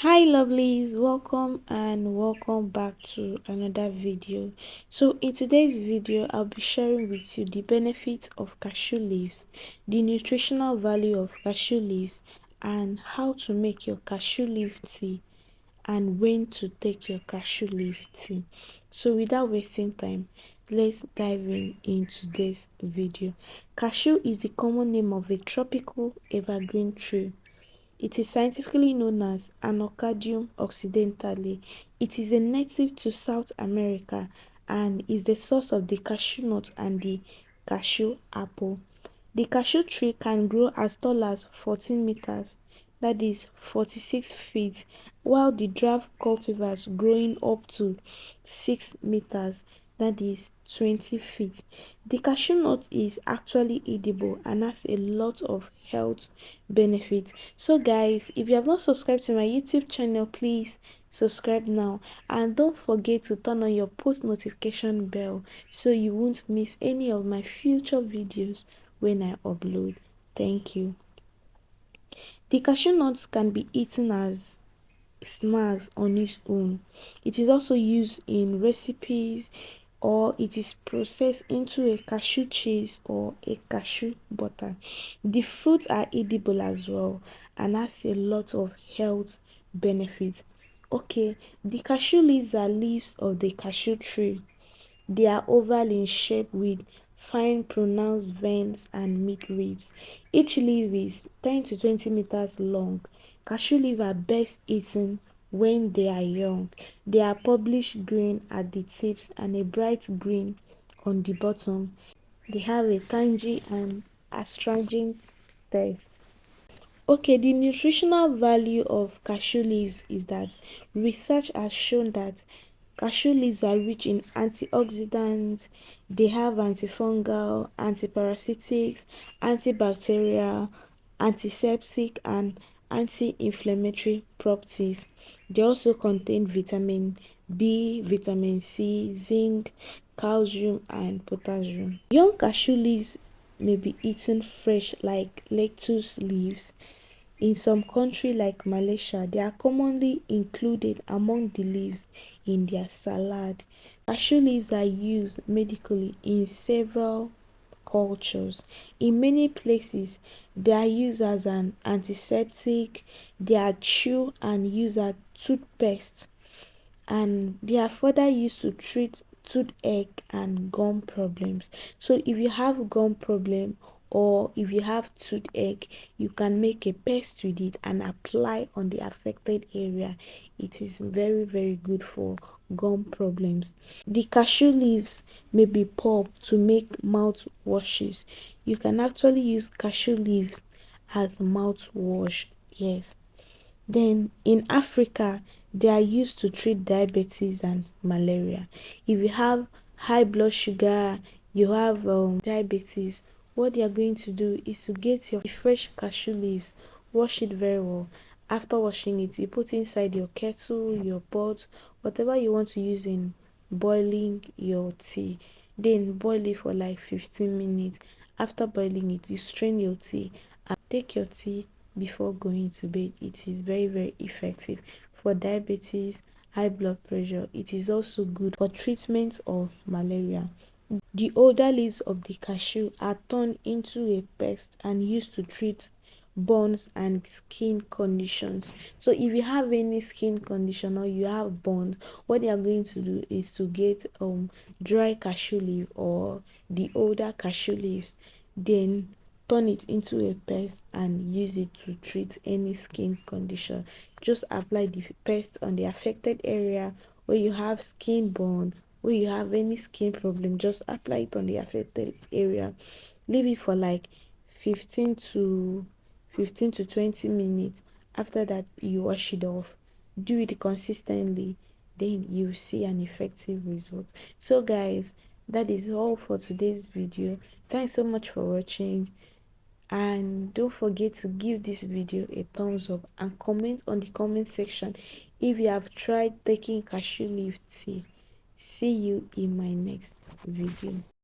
Hi lovelies, welcome back to another video. So in today's video I'll be sharing with you the benefits of cashew leaves, the nutritional value of cashew leaves, and how to make your cashew leaf tea and when to take your cashew leaf tea. So without wasting time, let's dive into today's video. Cashew is the common name of a tropical evergreen tree. It is scientifically known as Anocardium occidentale. It is a native to South America and is the source of the cashew nut and the cashew apple. The cashew tree can grow as tall as 14 meters, that is 46 feet, while the dwarf cultivars growing up to 6 meters, that is 20 feet. The cashew nut is actually edible and has a lot of health benefits. So guys, if you have not subscribed to my YouTube channel, please subscribe now, and don't forget to turn on your post notification bell so you won't miss any of my future videos when I upload. Thank you. The cashew nuts can be eaten as snacks on its own. It is also used in recipes, or it is processed into a cashew cheese or a cashew butter. The fruits are edible as well and has a lot of health benefits. Okay, the cashew leaves are leaves of the cashew tree. They are oval in shape with fine pronounced veins and midribs. Each leaf is 10 to 20 meters long. Cashew leaves are best eaten when they are young. They are purplish green at the tips and a bright green on the bottom. They have a tangy and astringent taste. Okay, the nutritional value of cashew leaves is that research has shown that cashew leaves are rich in antioxidants, they have antifungal, antiparasitics, antibacterial, antiseptic, and anti-inflammatory properties. They also contain vitamin B, vitamin C, zinc, calcium, and potassium. Young cashew leaves may be eaten fresh like lettuce leaves. In some countries like Malaysia, they are commonly included among the leaves in their salad. Cashew leaves are used medically in several cultures. In many places, they are used as an antiseptic, they are chewed and used as toothpaste, and they are further used to treat toothache and gum problems. So if you have gum problem or if you have toothache, you can make a paste with it and apply on the affected area. It is very good for gum problems. The cashew leaves may be pulped to make mouth washes. You can actually use cashew leaves as mouthwash. Yes. Then in Africa, they are used to treat diabetes and malaria. If you have high blood sugar, you have diabetes, what they are going to do is to get your fresh cashew leaves, wash it very well. After washing it, you put inside your kettle, your pot, whatever you want to use in boiling your tea. Then boil it for like 15 minutes. After boiling it, you strain your tea and take your tea before going to bed. It is very effective for diabetes, high blood pressure. It is also good for treatment of malaria. The older leaves of the cashew are turned into a paste and used to treat burns and skin conditions. So if you have any skin condition or you have burns, what they are going to do is to get dry cashew leaf or the older cashew leaves, then turn it into a paste and use it to treat any skin condition. Just apply the paste on the affected area where you have skin burn, where you have any skin problem. Just apply it on the affected area. Leave it for like 15 to 20 minutes. After that, you wash it off. Do it consistently, then you see an effective result. So guys, that is all for today's video. Thanks so much for watching, and don't forget to give this video a thumbs up and comment on the comment section if you have tried taking cashew leaf tea. See you in my next video.